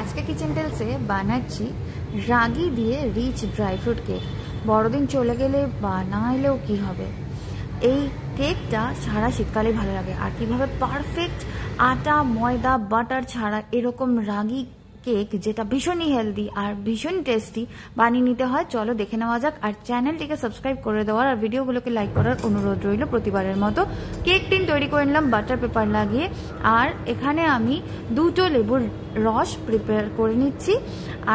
SK kitchen टेल्से बानाচ্ছি রাগি দিয়ে rich dry fruit cake. বড়দিন চলে গেলে বা না এলেও কি হবে, এই কেকটা সারা শীতকালে ভালো লাগে। আর কিভাবে পারফেক্ট আটা ময়দা বাটার ছাড়া এরকম রাগি কেক যেটা ভীষণই হেলদি আর ভীষণ টেস্টি বানিয়ে নিতে হয় চলো দেখে নেওয়া যাক। আর চ্যানেলটিকে সাবস্ক্রাইব করে দেওয়ার আর ভিডিওগুলোকে লাইক করার অনুরোধ রইল। প্রতিবারের মতো কেক টিন তৈরি করে নিলাম বাটার পেপার লাগিয়ে। আর এখানে আমি 2টো লেবুর রস প্রিপেয়ার করে নিচ্ছি।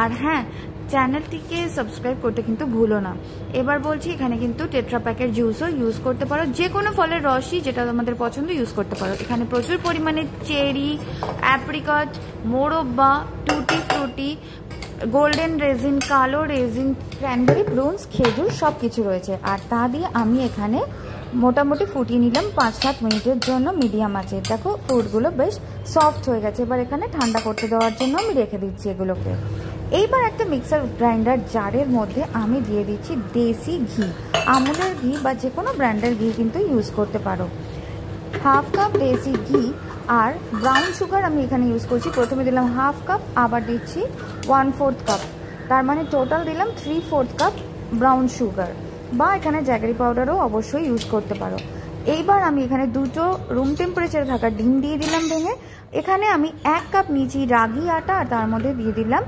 আর হ্যাঁ, চ্যানেলটিকে সাবস্ক্রাইব করতে কিন্তু ভুলো না। এবার বলছি, এখানে কিন্তু টেট্রা প্যাকের জুসও ইউজ করতে পারো, যে কোনো ফলের রসই যেটা তোমাদের পছন্দ ইউজ করতে পারো। এখানে প্রচুর পরিমাণে চেরি, অ্যাপ্রিকট, মোরব্বা, টুটি ফ্রুটি, গোল্ডেন রেজিন, কালো রেজিন, ক্র্যানবেরি, ব্রুন্স, খেজুর সব কিছু রয়েছে। আর তা দিয়ে আমি এখানে মোটামুটি ফুটিয়ে নিলাম 5-7 মিনিটের জন্য মিডিয়াম আঁচে। দেখো ফ্রুটগুলো বেশ সফট হয়ে গেছে। এবার এখানে ঠান্ডা করতে দেওয়ার জন্য আমি রেখে দিচ্ছি এগুলোকে। এইবার একটা মিক্সার গ্রাইন্ডার জারের মধ্যে আমি দিয়ে দিচ্ছি দেশি ঘি, আমুলের ঘি বা যে কোনো ব্র্যান্ডের ঘি কিন্তু ইউজ করতে পারো। 1/2 কাপ দেশি ঘি আর ব্রাউন সুগার আমি এখানে ইউজ করছি। প্রথমে দিলাম 1/2 কাপ, আবার দিচ্ছি 1/4 কাপ, তার মানে টোটাল দিলাম 3/4 কাপ ব্রাউন সুগার, বা এখানে জ্যাগারি পাউডারও অবশ্যই ইউজ করতে পারো। এইবার আমি এখানে 2টো রুম টেম্পারেচারে থাকা ডিম দিয়ে দিলাম ভেঙে। এখানে আমি 1 কাপ নিয়েছি রাগি আটা আর তার মধ্যে দিয়ে দিলাম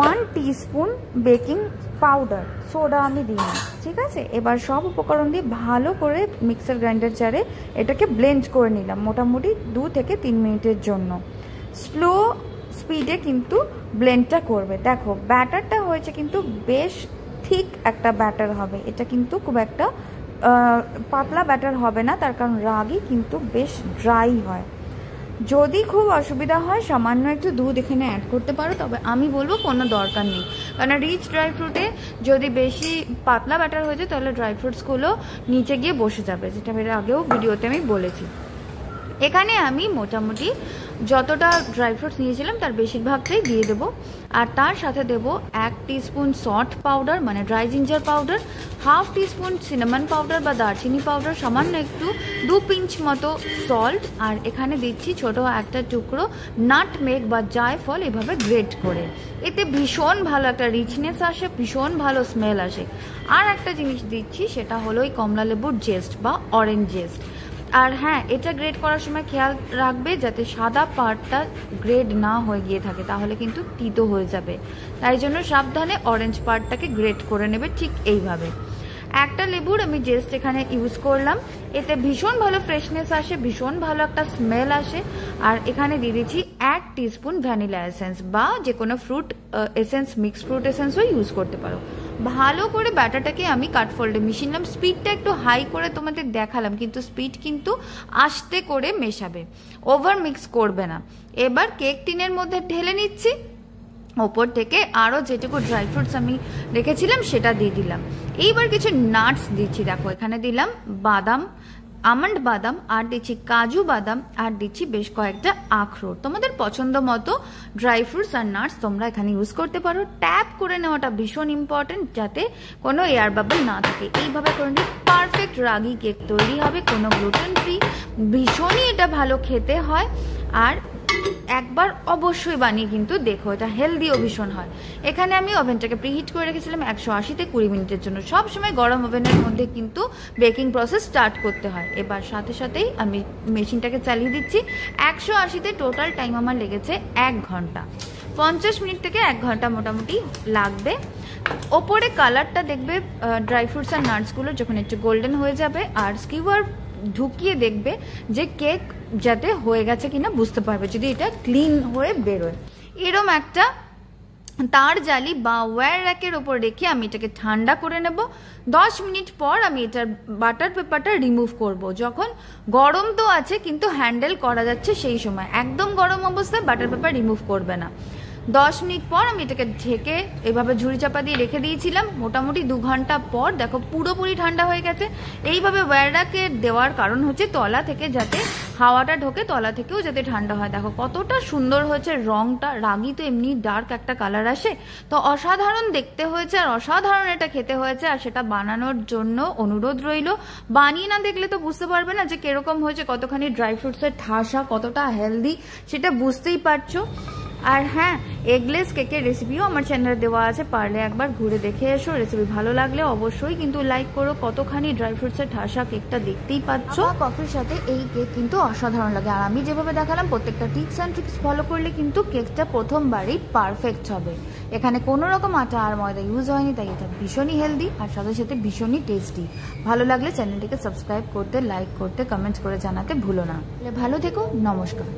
1 টিস্পুন বেকিং পাউডার, সোডা আমি দিই না, ঠিক আছে। এবার সব উপকরণ দিয়ে ভালো করে মিক্সার গ্রাইন্ডার জারে এটাকে ব্লেন্ড করে নিলাম মোটামুটি 2 থেকে 3 মিনিটের জন্য। স্লো স্পিডে কিন্তু ব্লেন্ডটা করবে। দেখো ব্যাটারটা হয়েছে কিন্তু বেশ ঠিক একটা ব্যাটার হবে, এটা কিন্তু খুব একটা পাতলা ব্যাটার হবে না, তার কারণ রাগি কিন্তু বেশ ড্রাই হয়। যদি খুব অসুবিধা হয় সামান্য একটু দুধ এখানে অ্যাড করতে পারো, তবে আমি বলবো কোনো দরকার নেই, কারণ রিচ ড্রাই ফ্রুটে যদি বেশি পাতলা ব্যাটার হয়ে যায় তাহলে ড্রাই ফ্রুটসগুলো নিচে গিয়ে বসে যাবে, যেটা এর আগেও ভিডিওতে আমি বলেছি। এখানে আমি মোটামুটি যতটা ড্রাই ফ্রুটস নিয়েছিলাম তার বেশিরভাগটাই দিয়ে দেবো। আর তার সাথে দেবো 1 টিস্পুন সল্ট পাউডার মানে dry ginger powder, 1/2 teaspoon cinnamon powder বা দারচিনি পাউডার, সামান্য একটু 2 পিঞ্চ মতো সল্ট। আর এখানে দিচ্ছি ছোট একটা টুকরো নাটমেগ বা জায়ফল এভাবে গ্রেট করে। এতে ভীষণ ভালো একটা রিচনেস আসে, ভীষণ ভালো স্মেল আসে। আর একটা জিনিস দিচ্ছি, সেটা হলো এই কমলা লেবুর জেস্ট বা অরেঞ্জ জেস্ট। আর হ্যাঁ, এটা গ্রেড করার সময় খেয়াল রাখবে যাতে সাদা পার্টটা গ্রেড না হয়ে গিয়ে থাকে, তাহলে কিন্তু তিতো হয়ে যাবে। তাই জন্য সাবধানে অরেঞ্জ পার্টটাকে গ্রেড করে নেবে ঠিক এইভাবে। একটা লেবুর আমি জেস্ট এখানে ইউজ করলাম, এতে ভীষণ ভালো ফ্রেশনেস আসে, ভীষণ ভালো একটা স্মেল আসে। আর এখানে দিয়ে দিচ্ছি 1 টিস্পুন ভ্যানিলা এসেন্স বা যে কোনো ফ্রুট এসেন্স, মিক্সড ফ্রুট এসেন্সও ইউজ করতে পারো। ভালো করে ব্যাটারটাকে আমি কাটফোল্ডে মিশিয়ে নিলাম। স্পিডটা একটু হাই করে তোমাদের দেখালাম, কিন্তু স্পিড কিন্তু আস্তে করে মেশাবে, ওভার মিক্স করবে না। এবার কেক টিনের মধ্যে ঢেলে নিচ্ছি। ওপর থেকে আরও যেটুকু ড্রাই ফ্রুটস আমি রেখেছিলাম সেটা দিয়ে দিলাম। এইবার কিছু নাটস দিচ্ছি। দেখো এখানে দিলাম বাদাম, আমন্ড বাদাম, আর দিচ্ছি কাজু বাদাম, আর দিচ্ছি বেশ কয়েকটা আখরোট। তোমাদের পছন্দ মতো ড্রাই ফ্রুটস আর নাটস তোমরা এখানে ইউজ করতে পারো। ট্যাপ করে নেওয়াটা ভীষণ ইম্পর্টেন্ট, যাতে কোনো এয়ার বাবল না থাকে। এইভাবে করে নিয়ে পারফেক্ট রাগি কেক তৈরি হবে, কোনো গ্লুটেন ফ্রি। ভীষণই এটা ভালো খেতে হয়। আর একবার অবশ্যই বানিয়ে কিন্তু দেখো, এটা হেলদিও ভীষণ হয়। এখানে আমি ওভেনটাকে প্রিহিট করে রেখেছিলাম 180-তে 20 মিনিটের জন্য। সব সময় গরম ওভেনের মধ্যে কিন্তু বেকিং প্রসেস স্টার্ট করতে হয়। এবার সাথে সাথেই আমি মেশিনটাকে চালিয়ে দিচ্ছি। 180-তে টোটাল টাইম আমার লেগেছে 1 ঘন্টা। 50 মিনিট থেকে 1 ঘন্টা মোটামুটি লাগবে। ওপরে কালারটা দেখবে ড্রাই ফ্রুটস আর নাটসগুলো যখন একটু গোল্ডেন হয়ে যাবে, আর স্কিউয়ার ঢুকিয়ে দেখবে যে কেক যাতে হয়ে গেছে কিনা বুঝতে পারবে যদি এটা ক্লিন হয়ে বেরোয়। এরম একটা তার জালি বা ওয়্যার র্যাকের ওপর রেখে আমি এটাকে ঠান্ডা করে নেব। 10 মিনিট পর আমি এটার বাটার পেপারটা রিমুভ করব, যখন গরম তো আছে কিন্তু হ্যান্ডেল করা যাচ্ছে সেই সময়। একদম গরম অবস্থায় বাটার পেপার রিমুভ করবে না। 10 মিনিট পর আমি এটাকে ঢেকে এভাবে ঝুড়ি চাপা দিয়ে রেখে দিয়েছিলাম। মোটামুটি 2 ঘন্টা পর দেখো পুরোপুরি ঠান্ডা হয়ে গেছে। এইভাবে ওয়্যারটাকে দেওয়ার কারণ হচ্ছে তলা থেকে যাতে হাওয়াটা ঢোকে, তলা থেকেও যাতে ঠান্ডা হয়। দেখো কতটা সুন্দর হয়েছে রংটা। রাগি তো এমনি ডার্ক একটা কালার আসে, তো অসাধারণ দেখতে হয়েছে আর অসাধারণ এটা খেতে হয়েছে। আর সেটা বানানোর জন্য অনুরোধ রইল, বানিয়ে না দেখলে তো বুঝতে পারবে না যে কিরকম হয়েছে, কতখানি ড্রাই ফ্রুটসের ঠাসা, কতটা হেলদি সেটা বুঝতেই পারছো। আর হ্যাঁ, এগলেস কেকের রেসিপিও আমার চ্যানেলে দেওয়া আছে, পারলে একবার ঘুরে দেখে এসো। রেসিপি ভালো লাগলে অবশ্যই কিন্তু লাইক করো। কতখানি ড্রাই ফ্রুটসের ঠাসা কেকটা দেখতেই পাচ্ছ। কফির সাথে এই কেক কিন্তু অসাধারণ লাগে। আর আমি যেভাবে দেখালাম প্রত্যেকটা টিপস অ্যান্ড ট্রিক্স ফলো করলে কিন্তু কেকটা প্রথমবারই পারফেক্ট হবে। এখানে কোনো রকম আটা আর ময়দা ইউজ হয়নি, তাই এটা ভীষণই হেলদি আর সাথে সাথে ভীষণই টেস্টি। ভালো লাগলে চ্যানেলটিকে সাবস্ক্রাইব করতে, লাইক করতে, কমেন্ট করে জানাতে ভুলো না। ভালো থেকো, নমস্কার।